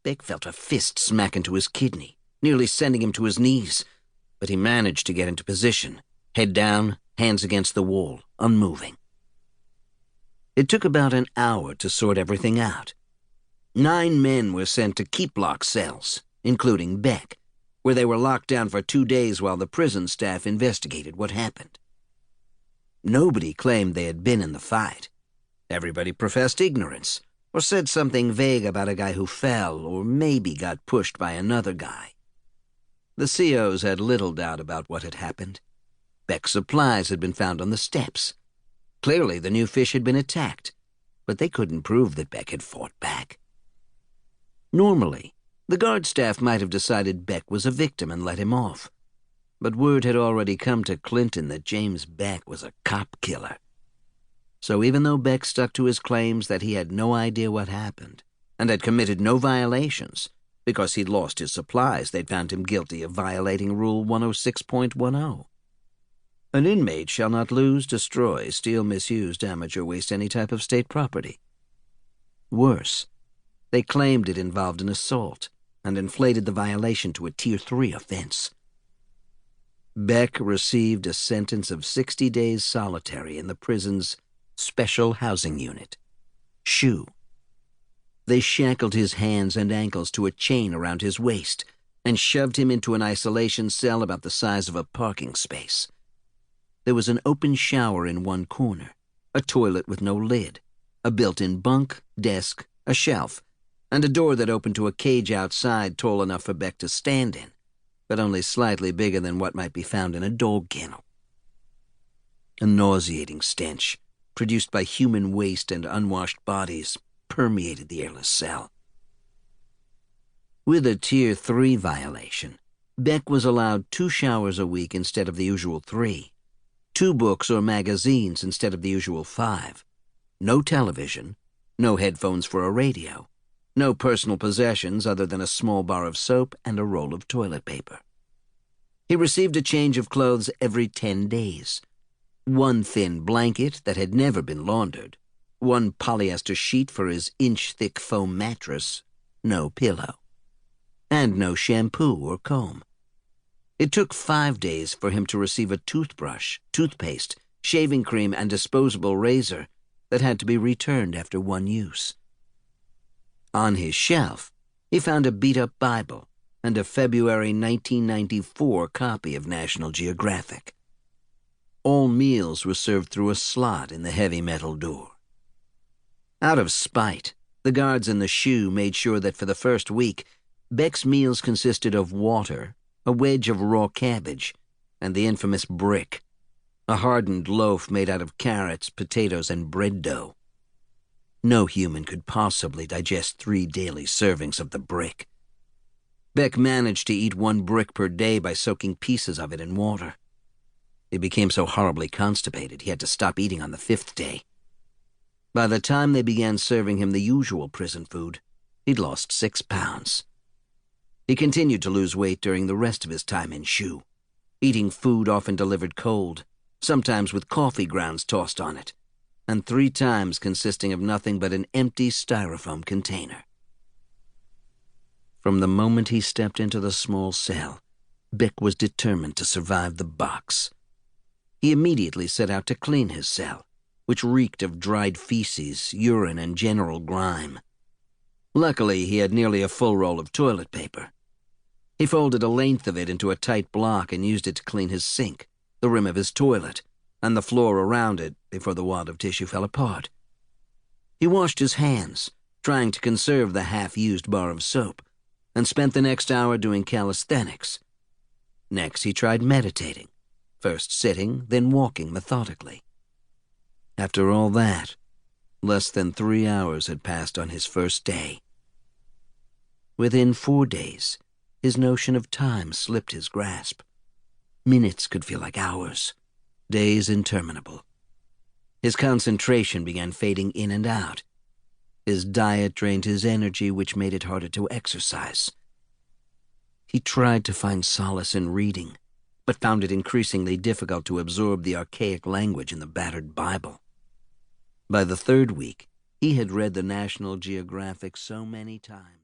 Beck felt a fist smack into his kidney, nearly sending him to his knees, but he managed to get into position, head down, hands against the wall, unmoving. It took about an hour to sort everything out. 9 men were sent to keep-lock cells, including Beck, where they were locked down for 2 days while the prison staff investigated what happened. Nobody claimed they had been in the fight. Everybody professed ignorance, or said something vague about a guy who fell or maybe got pushed by another guy. The COs had little doubt about what had happened. Beck's supplies had been found on the steps. Clearly the new fish had been attacked, but they couldn't prove that Beck had fought back. Normally, the guard staff might have decided Beck was a victim and let him off, but word had already come to Clinton that James Beck was a cop killer. So even though Beck stuck to his claims that he had no idea what happened and had committed no violations, because he'd lost his supplies, they'd found him guilty of violating Rule 106.10. An inmate shall not lose, destroy, steal, misuse, damage, or waste any type of state property. Worse, they claimed it involved an assault and inflated the violation to a Tier 3 offense. Beck received a sentence of 60 days solitary in the prison's Special Housing Unit, SHU. They shackled his hands and ankles to a chain around his waist and shoved him into an isolation cell about the size of a parking space. There was an open shower in one corner, a toilet with no lid, a built-in bunk, desk, a shelf, and a door that opened to a cage outside tall enough for Beck to stand in, but only slightly bigger than what might be found in a dog kennel. A nauseating stench, produced by human waste and unwashed bodies, permeated the airless cell. With a Tier 3 violation, Beck was allowed 2 showers a week instead of the usual 3, 2 books or magazines instead of the usual 5, no television, no headphones for a radio, no personal possessions other than a small bar of soap and a roll of toilet paper. He received a change of clothes every 10 days, 1 thin blanket that had never been laundered, 1 polyester sheet for his inch-thick foam mattress, no pillow, and no shampoo or comb. It took 5 days for him to receive a toothbrush, toothpaste, shaving cream, and disposable razor that had to be returned after 1 use. On his shelf, he found a beat-up Bible and a February 1994 copy of National Geographic. All meals were served through a slot in the heavy metal door. Out of spite, the guards in the SHU made sure that for the first week, Beck's meals consisted of water, a wedge of raw cabbage, and the infamous brick, a hardened loaf made out of carrots, potatoes, and bread dough. No human could possibly digest 3 daily servings of the brick. Beck managed to eat 1 brick per day by soaking pieces of it in water. He became so horribly constipated he had to stop eating on the 5th day. By the time they began serving him the usual prison food, he'd lost 6 pounds. He continued to lose weight during the rest of his time in SHU, eating food often delivered cold, sometimes with coffee grounds tossed on it, and 3 times consisting of nothing but an empty styrofoam container. From the moment he stepped into the small cell, Beck was determined to survive the box. He immediately set out to clean his cell, which reeked of dried feces, urine, and general grime. Luckily, he had nearly a full roll of toilet paper. He folded a length of it into a tight block and used it to clean his sink, the rim of his toilet, and the floor around it before the wad of tissue fell apart. He washed his hands, trying to conserve the half-used bar of soap, and spent the next hour doing calisthenics. Next, he tried meditating, first sitting, then walking methodically. After all that, less than 3 hours had passed on his first day. Within 4 days, his notion of time slipped his grasp. Minutes could feel like hours, days interminable. His concentration began fading in and out. His diet drained his energy, which made it harder to exercise. He tried to find solace in reading, but found it increasingly difficult to absorb the archaic language in the battered Bible. By the 3rd week, he had read the National Geographic so many times